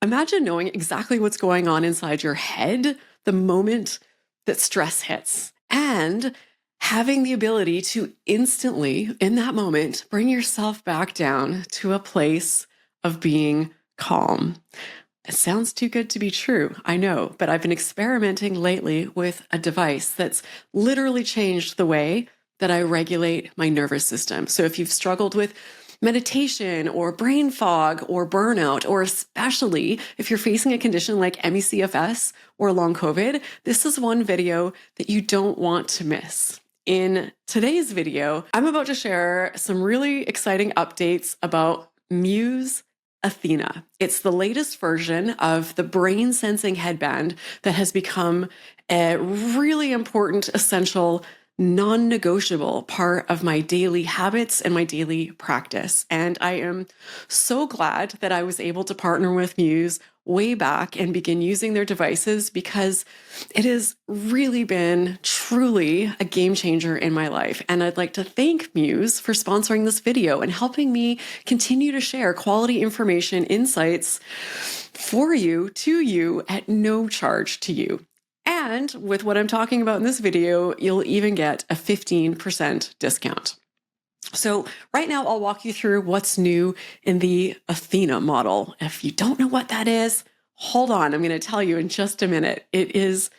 Imagine knowing exactly what's going on inside your head the moment that stress hits, and having the ability to instantly, in that moment, bring yourself back down to a place of being calm. It sounds too good to be true, I know, but I've been experimenting lately with a device that's literally changed the way that I regulate my nervous system. So if you've struggled with meditation or brain fog or burnout, or especially if you're facing a condition like ME/CFS or long COVID, this is one video that you don't want to miss. In today's video, I'm about to share some really exciting updates about Muse Athena. It's the latest version of the brain sensing headband that has become a really important, essential, non-negotiable part of my daily habits and my daily practice. And I am so glad that I was able to partner with Muse way back and begin using their devices, because it has really been truly a game changer in my life. And I'd like to thank Muse for sponsoring this video and helping me continue to share quality information, insights for you, to you, at no charge to you. And with what I'm talking about in this video, you'll even get a 15% discount. So right now, I'll walk you through what's new in the Athena model. If you don't know what that is, hold on, I'm going to tell you in just a minute. It is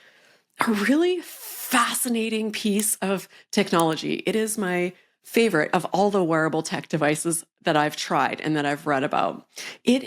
a really fascinating piece of technology. It is my favorite of all the wearable tech devices that I've tried and that I've read about. It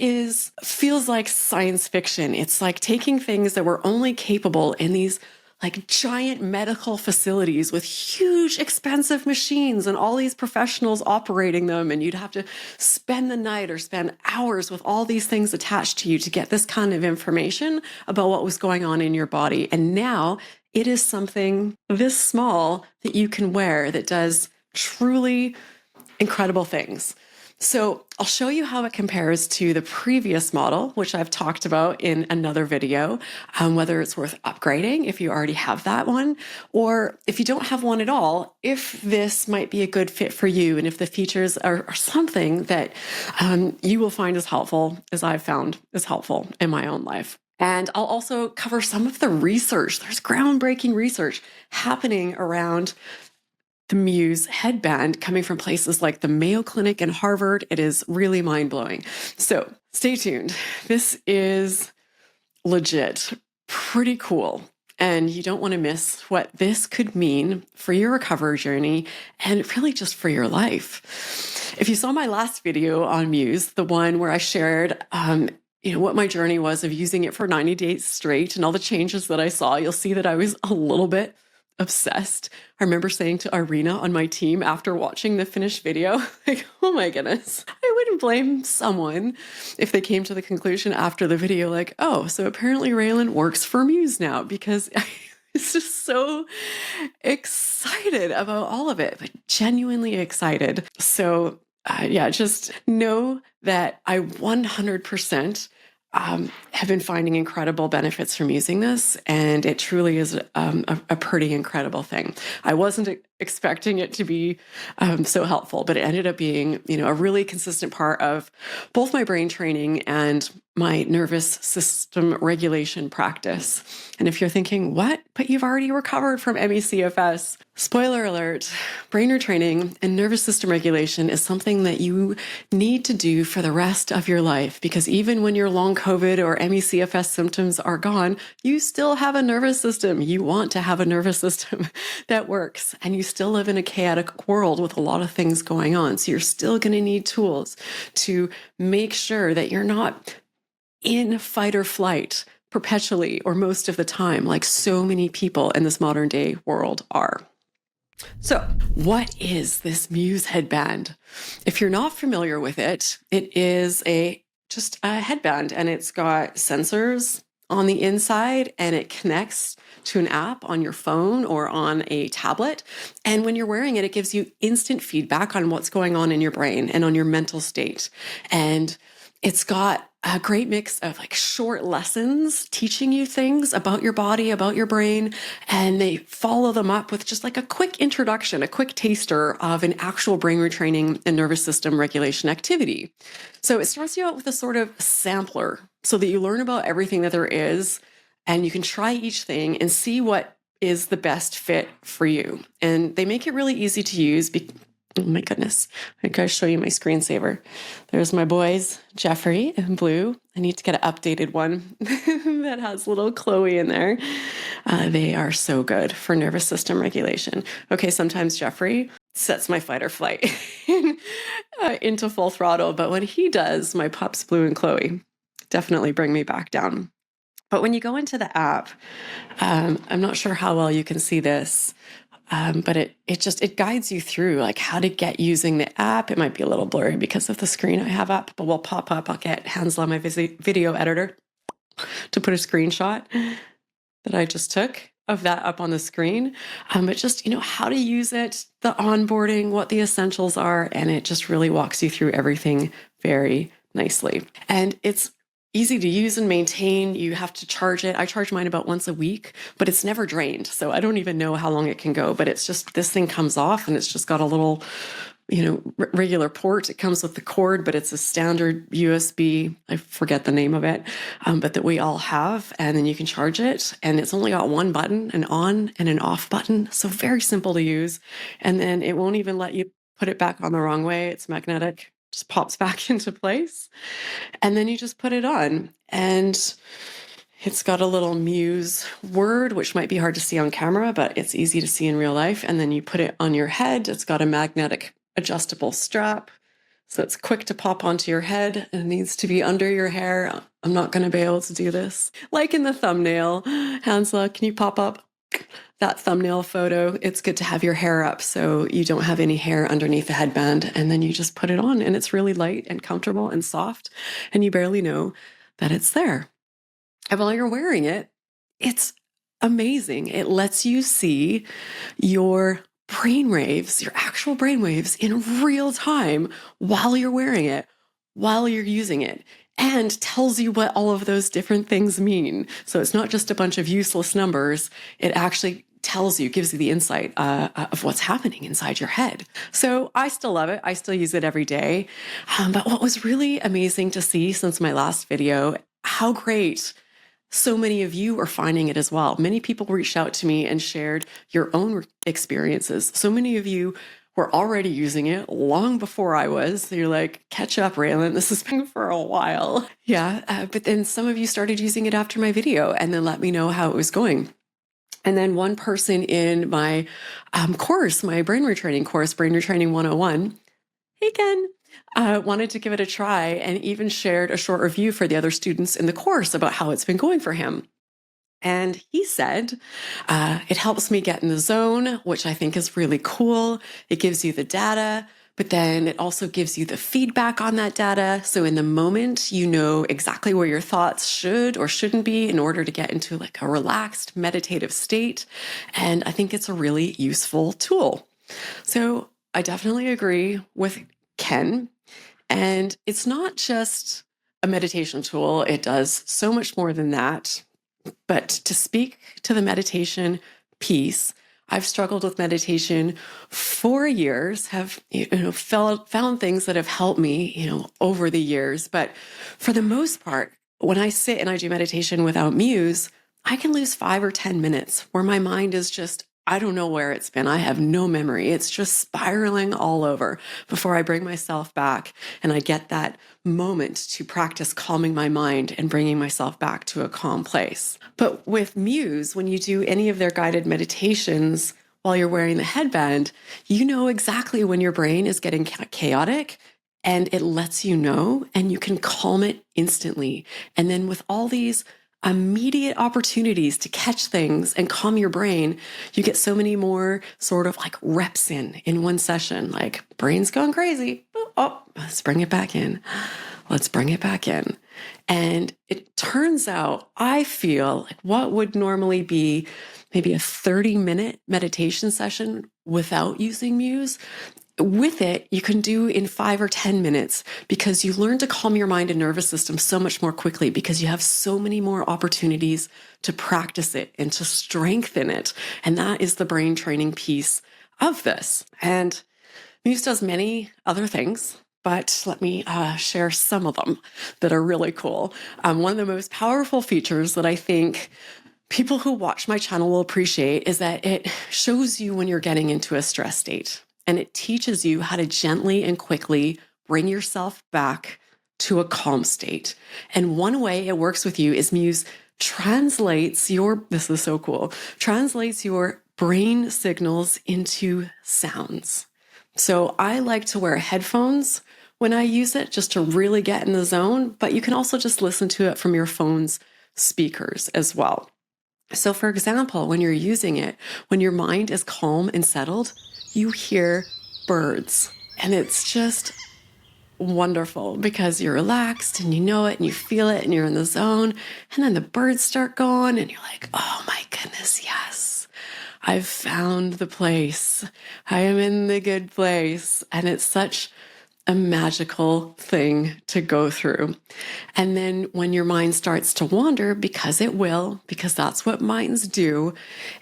feels like science fiction. It's like taking things that were only capable in these like giant medical facilities with huge expensive machines and all these professionals operating them, and you'd have to spend the night or spend hours with all these things attached to you to get this kind of information about what was going on in your body. And now it is something this small that you can wear that does truly incredible things. So I'll show you how it compares to the previous model, which I've talked about in another video, whether it's worth upgrading if you already have that one, or if you don't have one at all, if this might be a good fit for you, and if the features are something that you will find as helpful as I've found as helpful in my own life. And I'll also cover some of the research. There's groundbreaking research happening around the Muse headband coming from places like the Mayo Clinic and Harvard. It is really mind-blowing. So stay tuned. This is legit, pretty cool. And you don't want to miss what this could mean for your recovery journey and really just for your life. If you saw my last video on Muse, the one where I shared what my journey was of using it for 90 days straight and all the changes that I saw, you'll see that I was a little bit obsessed. I remember saying to Irina on my team after watching the finished video, like, oh my goodness, I wouldn't blame someone if they came to the conclusion after the video, like, oh, so apparently Raelan works for Muse now, because I was just so excited about all of it, but genuinely excited. So just know that I 100% have been finding incredible benefits from using this, and it truly is a pretty incredible thing. I wasn't expecting it to be so helpful, but it ended up being, a really consistent part of both my brain training and my nervous system regulation practice. And if you're thinking, what? But you've already recovered from ME/CFS. Spoiler alert, brain retraining and nervous system regulation is something that you need to do for the rest of your life, because even when your long COVID or ME/CFS symptoms are gone, you still have a nervous system. You want to have a nervous system that works, and you still live in a chaotic world with a lot of things going on. So you're still going to need tools to make sure that you're not in fight or flight perpetually or most of the time, like so many people in this modern day world are. So what is this Muse headband? If you're not familiar with it, it is just a headband, and it's got sensors on the inside, and it connects to an app on your phone or on a tablet. And when you're wearing it, it gives you instant feedback on what's going on in your brain and on your mental state. And it's got a great mix of like short lessons teaching you things about your body, about your brain, and they follow them up with just like a quick introduction, a quick taster of an actual brain retraining and nervous system regulation activity. So it starts you out with a sort of sampler so that you learn about everything that there is, and you can try each thing and see what is the best fit for you. And they make it really easy to use. Oh my goodness, I gotta show you my screensaver. There's my boys, Jeffrey and Blue. I need to get an updated one that has little Chloe in there. They are so good for nervous system regulation. Okay, sometimes Jeffrey sets my fight or flight into full throttle, but when he does, my pups, Blue and Chloe, definitely bring me back down. But when you go into the app, I'm not sure how well you can see this, but it guides you through like how to get using the app. It might be a little blurry because of the screen I have up, but we'll pop up. I'll get Hansel on my video editor to put a screenshot that I just took of that up on the screen. But just, how to use it, the onboarding, what the essentials are, and it just really walks you through everything very nicely. And it's easy to use and maintain. You have to charge it. I charge mine about once a week, but it's never drained. So I don't even know how long it can go, but it's just, this thing comes off and it's just got a little, regular port. It comes with the cord, but it's a standard USB. I forget the name of it, but that we all have. And then you can charge it, and it's only got one button, an on and an off button. So very simple to use. And then it won't even let you put it back on the wrong way. It's magnetic, just pops back into place. And then you just put it on, and it's got a little Muse word, which might be hard to see on camera, but it's easy to see in real life. And then you put it on your head. It's got a magnetic adjustable strap, so it's quick to pop onto your head, and it needs to be under your hair. I'm not going to be able to do this. Like in the thumbnail, Hansel, can you pop up that thumbnail photo? It's good to have your hair up so you don't have any hair underneath the headband, and then you just put it on, and it's really light and comfortable and soft, and you barely know that it's there. And while you're wearing it, it's amazing. It lets you see your brainwaves, your actual brainwaves in real time while you're wearing it, while you're using it, and tells you what all of those different things mean. So it's not just a bunch of useless numbers. It actually tells you, gives you the insight of what's happening inside your head. So I still love it. I still use it every day. But what was really amazing to see since my last video, how great so many of you are finding it as well. Many people reached out to me and shared your own experiences. So many of you were already using it long before I was. You're like, catch up, Raelan. This has been for a while. Yeah. But then some of you started using it after my video and then let me know how it was going. And then one person in my course, my brain retraining course, Brain Retraining 101, hey, Ken, wanted to give it a try and even shared a short review for the other students in the course about how it's been going for him. And he said, it helps me get in the zone, which I think is really cool. It gives you the data, but then it also gives you the feedback on that data. So in the moment, you know exactly where your thoughts should or shouldn't be in order to get into like a relaxed meditative state. And I think it's a really useful tool. So I definitely agree with Ken. And it's not just a meditation tool. It does so much more than that. But to speak to the meditation piece, I've struggled with meditation for years, have found things that have helped me, over the years. But for the most part, when I sit and I do meditation without Muse, I can lose 5 or 10 minutes where my mind is just, I don't know where it's been. I have no memory. It's just spiraling all over before I bring myself back and I get that moment to practice calming my mind and bringing myself back to a calm place. But with Muse, when you do any of their guided meditations while you're wearing the headband, you know exactly when your brain is getting chaotic, and it lets you know, and you can calm it instantly. And then with all these immediate opportunities to catch things and calm your brain, you get so many more sort of like reps in one session, like brain's gone crazy. Oh, let's bring it back in. Let's bring it back in. And it turns out, I feel like what would normally be maybe a 30-minute meditation session without using Muse, with it, you can do in 5 or 10 minutes because you learn to calm your mind and nervous system so much more quickly because you have so many more opportunities to practice it and to strengthen it. And that is the brain training piece of this. And Muse does many other things, but let me share some of them that are really cool. One of the most powerful features that I think people who watch my channel will appreciate is that it shows you when you're getting into a stress state, and it teaches you how to gently and quickly bring yourself back to a calm state. And one way it works with you is Muse translates this is so cool, translates your brain signals into sounds. So I like to wear headphones when I use it just to really get in the zone, but you can also just listen to it from your phone's speakers as well. So for example, when you're using it, when your mind is calm and settled, you hear birds, and it's just wonderful because you're relaxed and you know it and you feel it and you're in the zone, and then the birds start going and you're like, oh my goodness, yes, I've found the place. I am in the good place. And it's such a magical thing to go through. And then when your mind starts to wander, because it will, because that's what minds do,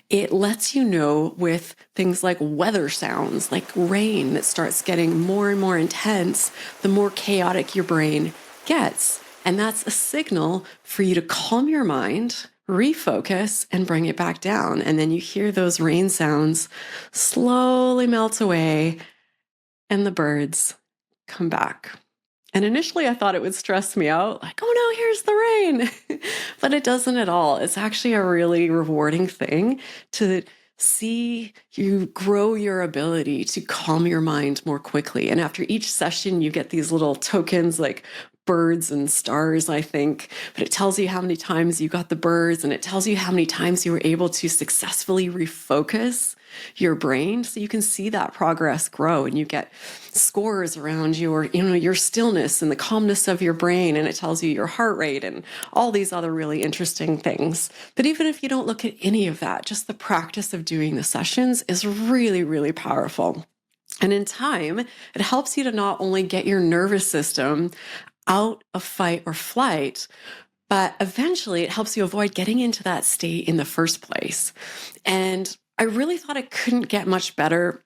it lets you know with things like weather sounds, like rain that starts getting more and more intense, the more chaotic your brain gets. And that's a signal for you to calm your mind, refocus, and bring it back down. And then you hear those rain sounds slowly melt away, and the birds come back. And initially I thought it would stress me out, like, oh no, here's the rain. But it doesn't at all. It's actually a really rewarding thing to see you grow your ability to calm your mind more quickly. And after each session, you get these little tokens like birds and stars, I think, but it tells you how many times you got the birds, and it tells you how many times you were able to successfully refocus your brain. So you can see that progress grow, and you get scores around your stillness and the calmness of your brain, and it tells you your heart rate and all these other really interesting things. But even if you don't look at any of that, just the practice of doing the sessions is really, really powerful. And in time, it helps you to not only get your nervous system out of fight or flight, but eventually it helps you avoid getting into that state in the first place. And I really thought it couldn't get much better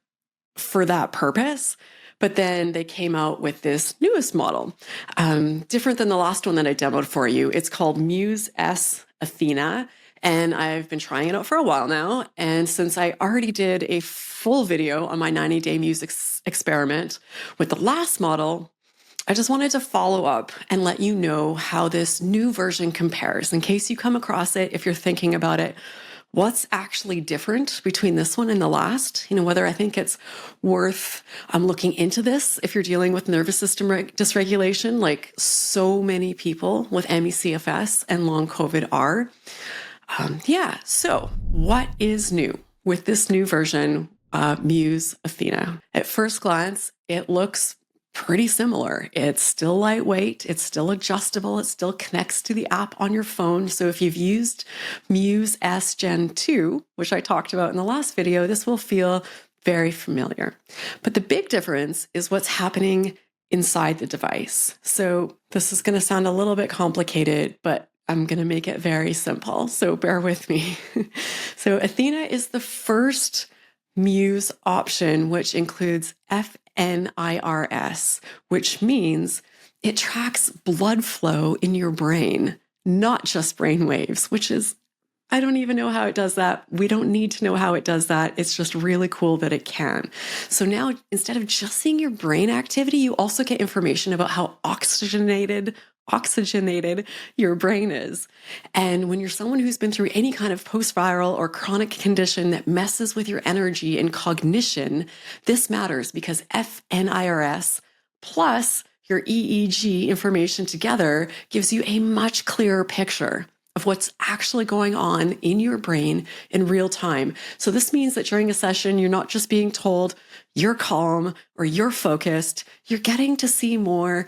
for that purpose. But then they came out with this newest model, different than the last one that I demoed for you. It's called Muse S Athena. And I've been trying it out for a while now. And since I already did a full video on my 90-day Muse experiment with the last model, I just wanted to follow up and let you know how this new version compares in case you come across it, if you're thinking about it. What's actually different between this one and the last? Whether I think it's worth looking into this if you're dealing with nervous system dysregulation, like so many people with ME/CFS and long COVID are. So what is new with this new version, Muse Athena? At first glance, it looks pretty similar. It's still lightweight, it's still adjustable, it still connects to the app on your phone. So if you've used Muse S Gen 2, which I talked about in the last video, this will feel very familiar. But the big difference is what's happening inside the device. So this is going to sound a little bit complicated, but I'm going to make it very simple. So bear with me. So Athena is the first Muse option, which includes FNIRS, which means it tracks blood flow in your brain, not just brainwaves, which is, I don't even know how it does that. We don't need to know how it does that. It's just really cool that it can. So now, instead of just seeing your brain activity, you also get information about how oxygenated your brain is. And when you're someone who's been through any kind of post-viral or chronic condition that messes with your energy and cognition, this matters because FNIRS plus your EEG information together gives you a much clearer picture of what's actually going on in your brain in real time. So this means that during a session, you're not just being told you're calm or you're focused, you're getting to see more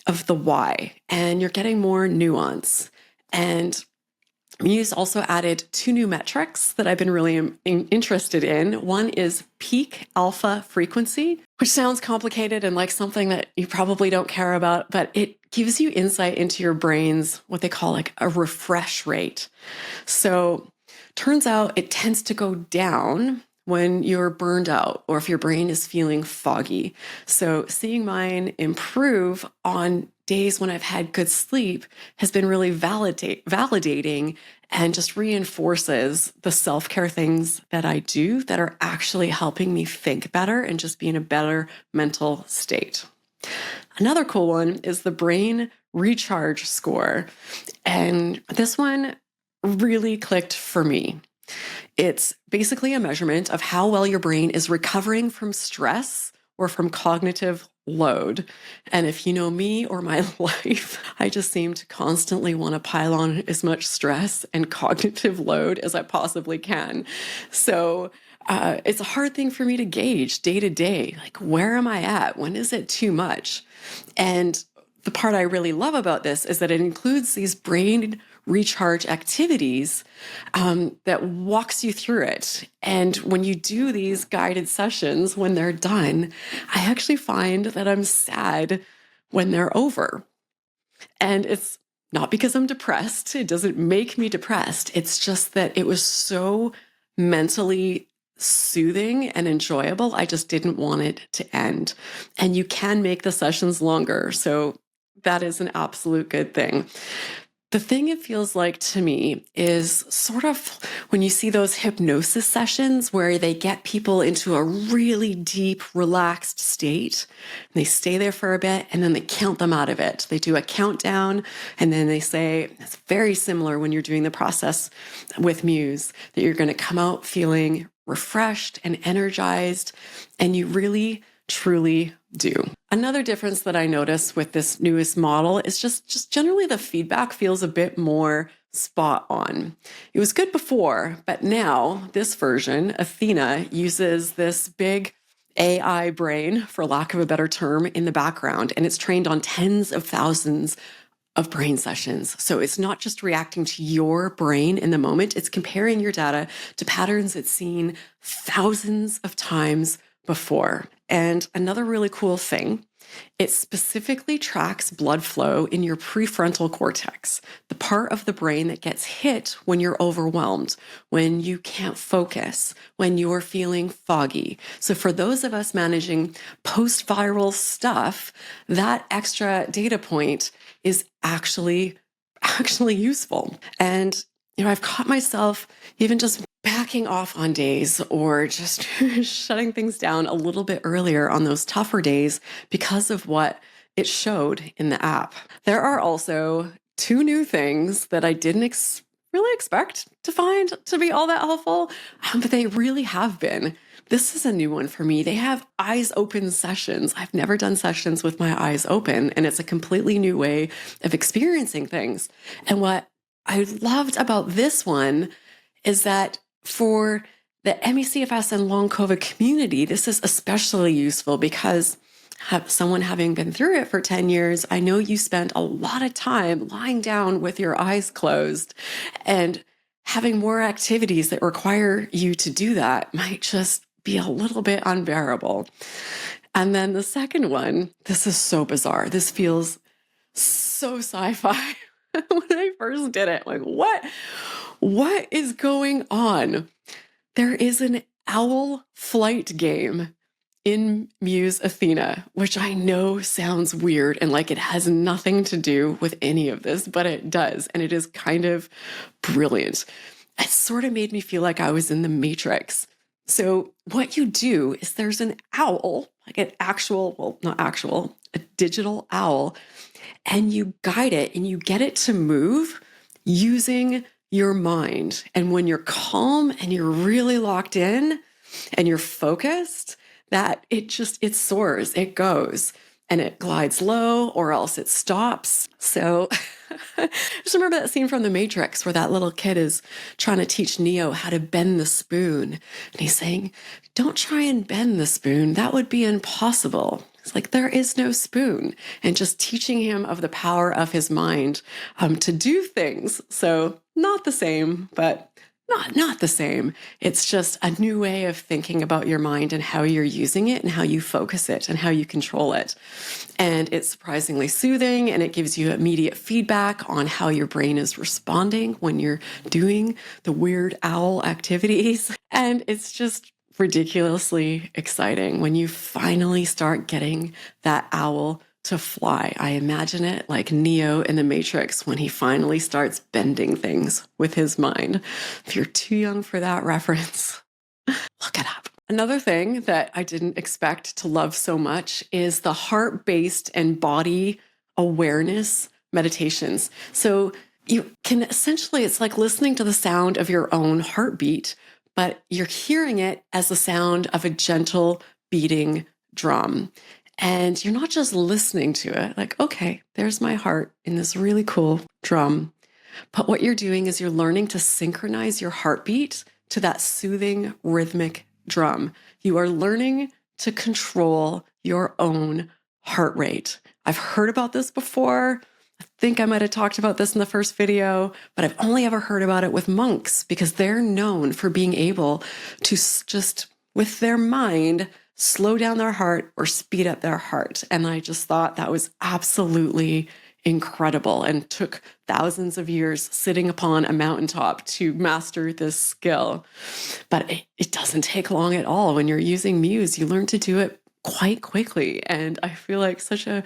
of the why, and you're getting more nuance. And Muse also added 2 new metrics that I've been really interested in. One is peak alpha frequency, which sounds complicated and like something that you probably don't care about, but it gives you insight into your brain's what they call like a refresh rate. So turns out it tends to go down when you're burned out or if your brain is feeling foggy. So seeing mine improve on days when I've had good sleep has been really validating and just reinforces the self-care things that I do that are actually helping me think better and just be in a better mental state. Another cool one is the brain recharge score. And this one really clicked for me. It's basically a measurement of how well your brain is recovering from stress or from cognitive load. And if you know me or my life, I just seem to constantly want to pile on as much stress and cognitive load as I possibly can. So it's a hard thing for me to gauge day to day. Like, where am I at? When is it too much? And the part I really love about this is that it includes these brain recharge activities that walks you through it. And when you do these guided sessions, when they're done, I actually find that I'm sad when they're over. And it's not because I'm depressed. It doesn't make me depressed. It's just that it was so mentally soothing and enjoyable. I just didn't want it to end. And you can make the sessions longer. So that is an absolute good thing. The thing it feels like to me is sort of when you see those hypnosis sessions where they get people into a really deep, relaxed state, and they stay there for a bit, and then they count them out of it. They do a countdown, and then they say, it's very similar when you're doing the process with Muse, that you're going to come out feeling refreshed and energized, and you really, truly do. Another difference that I notice with this newest model is just generally the feedback feels a bit more spot on. It was good before, but now this version, Athena, uses this big AI brain, for lack of a better term, in the background, and it's trained on tens of thousands of brain sessions. So it's not just reacting to your brain in the moment, it's comparing your data to patterns it's seen thousands of times before. And another really cool thing, it specifically tracks blood flow in your prefrontal cortex, the part of the brain that gets hit when you're overwhelmed, when you can't focus, when you're feeling foggy. So for those of us managing post-viral stuff, that extra data point is actually useful. And I've caught myself even just backing off on days or just shutting things down a little bit earlier on those tougher days because of what it showed in the app. There are also two new things that I didn't really expect to find to be all that helpful, but they really have been. This is a new one for me. They have eyes open sessions. I've never done sessions with my eyes open, and it's a completely new way of experiencing things. And what I loved about this one is that for the ME/CFS and long COVID community, this is especially useful because someone having been through it for 10 years, I know you spent a lot of time lying down with your eyes closed, and having more activities that require you to do that might just be a little bit unbearable. And then the second one, this is so bizarre. This feels so sci-fi. When I first did it, like, what is going on? There is an owl flight game in Muse Athena, which I know sounds weird and like it has nothing to do with any of this, but it does. And it is kind of brilliant. It sort of made me feel like I was in the Matrix. So what you do is there's an owl, like an actual, well, not actual, a digital owl, and you guide it and you get it to move using your mind. And when you're calm and you're really locked in and you're focused, that it soars, it goes, and it glides low or else it stops. So just remember that scene from The Matrix where that little kid is trying to teach Neo how to bend the spoon. And he's saying, don't try and bend the spoon. That would be impossible. It's like, there is no spoon. And just teaching him of the power of his mind to do things. So not the same, but not the same. It's just a new way of thinking about your mind and how you're using it and how you focus it and how you control it. And it's surprisingly soothing, and it gives you immediate feedback on how your brain is responding when you're doing the weird owl activities. And it's just ridiculously exciting when you finally start getting that owl to fly. I imagine it like Neo in the Matrix when he finally starts bending things with his mind. If you're too young for that reference, look it up. Another thing that I didn't expect to love so much is the heart-based and body awareness meditations. So you can essentially, it's like listening to the sound of your own heartbeat, but you're hearing it as the sound of a gentle beating drum. And you're not just listening to it, like, okay, there's my heart in this really cool drum. But what you're doing is you're learning to synchronize your heartbeat to that soothing rhythmic drum. You are learning to control your own heart rate. I've heard about this before. I think I might have talked about this in the first video, but I've only ever heard about it with monks because they're known for being able to just, with their mind, slow down their heart or speed up their heart. And I just thought that was absolutely incredible and took thousands of years sitting upon a mountaintop to master this skill. But it doesn't take long at all. When you're using Muse, you learn to do it quite quickly. And I feel like such a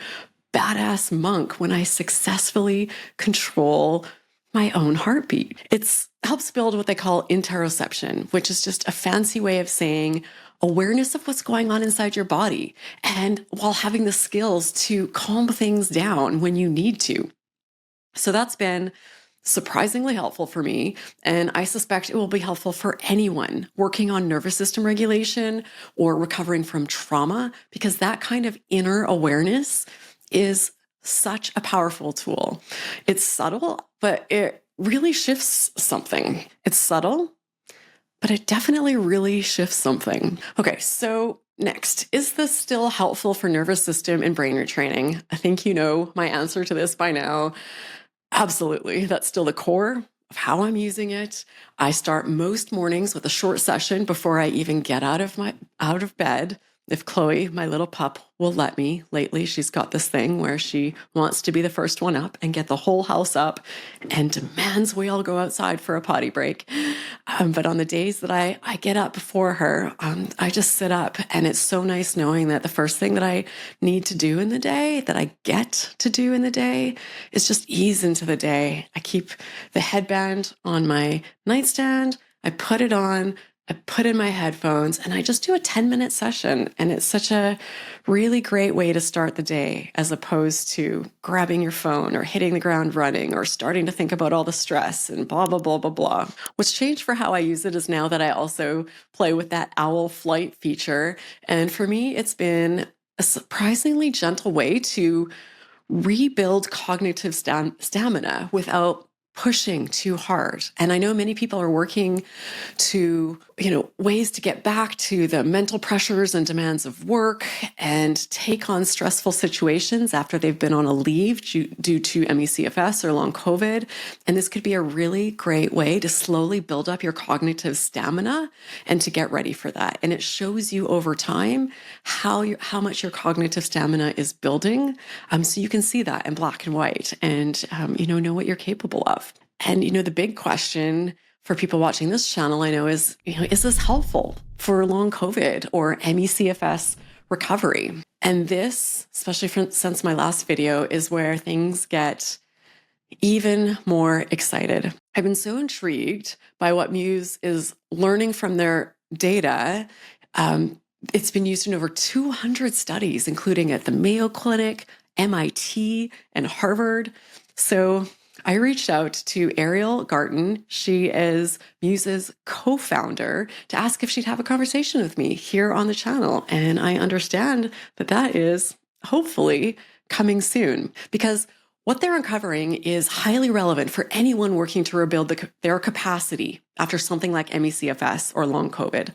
badass monk when I successfully control my own heartbeat. It helps build what they call interoception, which is just a fancy way of saying awareness of what's going on inside your body, and while having the skills to calm things down when you need to. So that's been surprisingly helpful for me, and I suspect it will be helpful for anyone working on nervous system regulation or recovering from trauma, because that kind of inner awareness is such a powerful tool. It's subtle, but it really shifts something. It's subtle, but it definitely really shifts something. Okay, so next, is this still helpful for nervous system and brain retraining? I think you know my answer to this by now. Absolutely, that's still the core of how I'm using it. I start most mornings with a short session before I even get out of bed. If Chloe, my little pup, will let me. Lately, she's got this thing where she wants to be the first one up and get the whole house up and demands we all go outside for a potty break. But on the days that I get up before her, I just sit up, and it's so nice knowing that the first thing that I need to do in the day, that I get to do in the day, is just ease into the day. I keep the headband on my nightstand. I put it on. I put in my headphones and I just do a 10-minute session. And it's such a really great way to start the day, as opposed to grabbing your phone or hitting the ground running or starting to think about all the stress and blah, blah, blah, blah, blah. What's changed for how I use it is now that I also play with that owl flight feature. And for me, it's been a surprisingly gentle way to rebuild cognitive stamina without pushing too hard. And I know many people are working to, ways to get back to the mental pressures and demands of work and take on stressful situations after they've been on a leave due to ME/CFS or long COVID. And this could be a really great way to slowly build up your cognitive stamina and to get ready for that. And it shows you over time how much your cognitive stamina is building. So you can see that in black and white and, know what you're capable of. And, the big question for people watching this channel, I know, is this helpful for long COVID or ME/CFS recovery? And this, especially since my last video, is where things get even more excited. I've been so intrigued by what Muse is learning from their data. It's been used in over 200 studies, including at the Mayo Clinic, MIT, and Harvard. So I reached out to Ariel Garten. She is Muse's co-founder, to ask if she'd have a conversation with me here on the channel. And I understand that is hopefully coming soon, because what they're uncovering is highly relevant for anyone working to rebuild their capacity after something like ME/CFS or long COVID.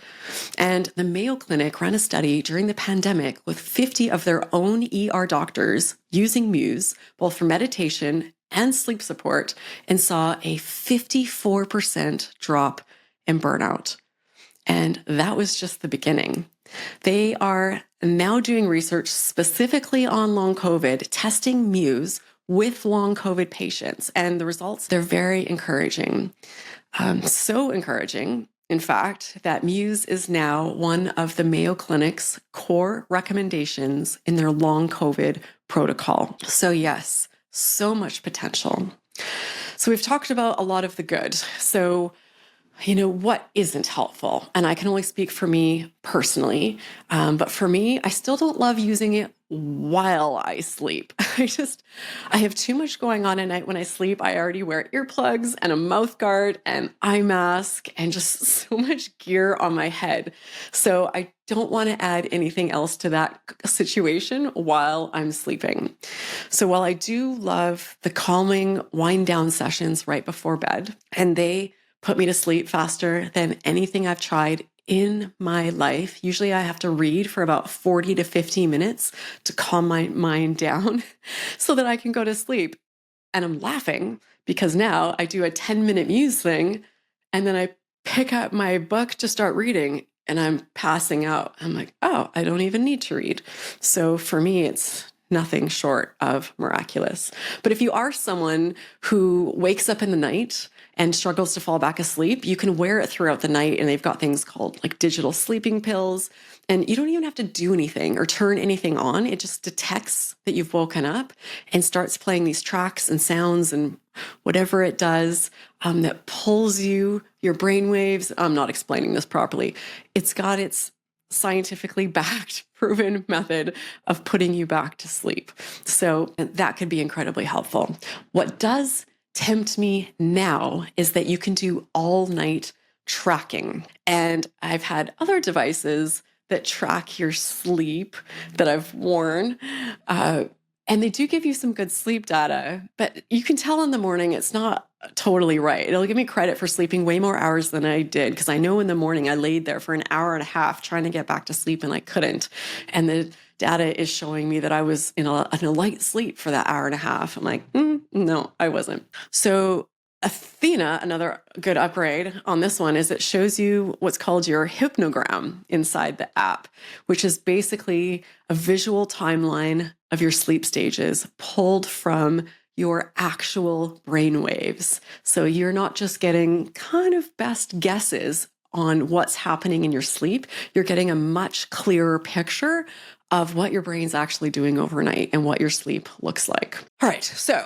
And the Mayo Clinic ran a study during the pandemic with 50 of their own ER doctors using Muse, both for meditation and sleep support, and saw a 54% drop in burnout. And that was just the beginning. They are now doing research specifically on long COVID, testing Muse with long COVID patients. And the results, they're very encouraging. So encouraging in fact, that Muse is now one of the Mayo Clinic's core recommendations in their long COVID protocol. So yes, so much potential. So we've talked about a lot of the good. So what isn't helpful? And I can only speak for me personally. But for me, I still don't love using it while I sleep. I have too much going on at night when I sleep. I already wear earplugs and a mouth guard and eye mask and just so much gear on my head. So I don't want to add anything else to that situation while I'm sleeping. So while I do love the calming wind down sessions right before bed, and they put me to sleep faster than anything I've tried in my life. Usually I have to read for about 40 to 50 minutes to calm my mind down so that I can go to sleep. And I'm laughing because now I do a 10-minute Muse thing and then I pick up my book to start reading and I'm passing out. I'm like, oh, I don't even need to read. So for me, it's nothing short of miraculous. But if you are someone who wakes up in the night and struggles to fall back asleep, you can wear it throughout the night. And they've got things called like digital sleeping pills. And you don't even have to do anything or turn anything on. It just detects that you've woken up and starts playing these tracks and sounds and whatever it does that pulls your brainwaves. I'm not explaining this properly. It's got its scientifically backed, proven method of putting you back to sleep. So that could be incredibly helpful. What does tempt me now is that you can do all night tracking. And I've had other devices that track your sleep that I've worn. And they do give you some good sleep data, but you can tell in the morning it's not totally right. It'll give me credit for sleeping way more hours than I did because I know in the morning I laid there for an hour and a half trying to get back to sleep and I couldn't. And the data is showing me that I was in a light sleep for that hour and a half. I'm like, no, I wasn't. So Athena, another good upgrade on this one, is it shows you what's called your hypnogram inside the app, which is basically a visual timeline of your sleep stages pulled from your actual brain waves. So you're not just getting kind of best guesses on what's happening in your sleep. You're getting a much clearer picture of what your brain's actually doing overnight and what your sleep looks like. All right, so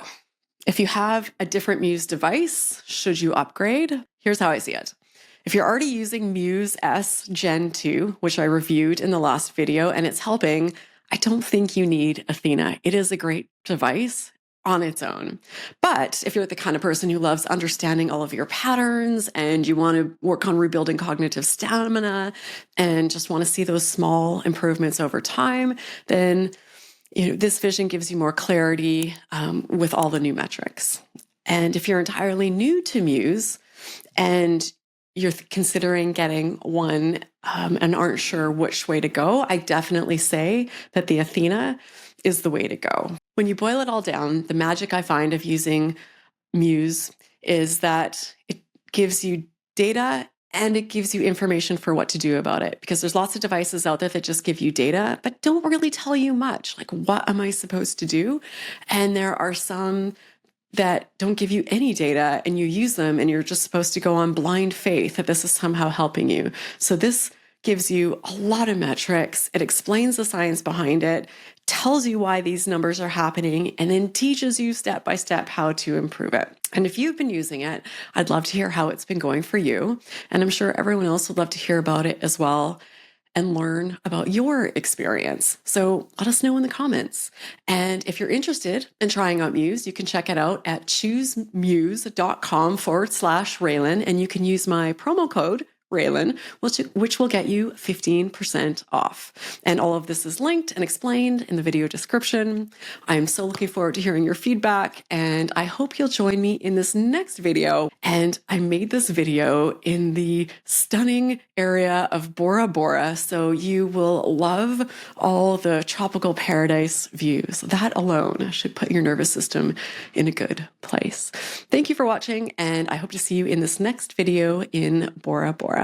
if you have a different Muse device, should you upgrade? Here's how I see it. If you're already using Muse S Gen 2, which I reviewed in the last video, and it's helping, I don't think you need Athena. It is a great device on its own. But if you're the kind of person who loves understanding all of your patterns and you want to work on rebuilding cognitive stamina and just want to see those small improvements over time, then this vision gives you more clarity with all the new metrics. And if you're entirely new to Muse and you're considering getting one and aren't sure which way to go, I definitely say that the Athena is the way to go. When you boil it all down, the magic I find of using Muse is that it gives you data and it gives you information for what to do about it. Because there's lots of devices out there that just give you data, but don't really tell you much. Like, what am I supposed to do? And there are some that don't give you any data and you use them and you're just supposed to go on blind faith that this is somehow helping you. So this gives you a lot of metrics. It explains the science behind it, tells you why these numbers are happening, and then teaches you step by step how to improve it. And if you've been using it, I'd love to hear how it's been going for you. And I'm sure everyone else would love to hear about it as well and learn about your experience. So let us know in the comments. And if you're interested in trying out Muse, you can check it out at choosemuse.com/Raelan, and you can use my promo code Raelan, which will get you 15% off. And all of this is linked and explained in the video description. I'm so looking forward to hearing your feedback, and I hope you'll join me in this next video. And I made this video in the stunning area of Bora Bora, so you will love all the tropical paradise views. That alone should put your nervous system in a good place. Thank you for watching, and I hope to see you in this next video in Bora Bora.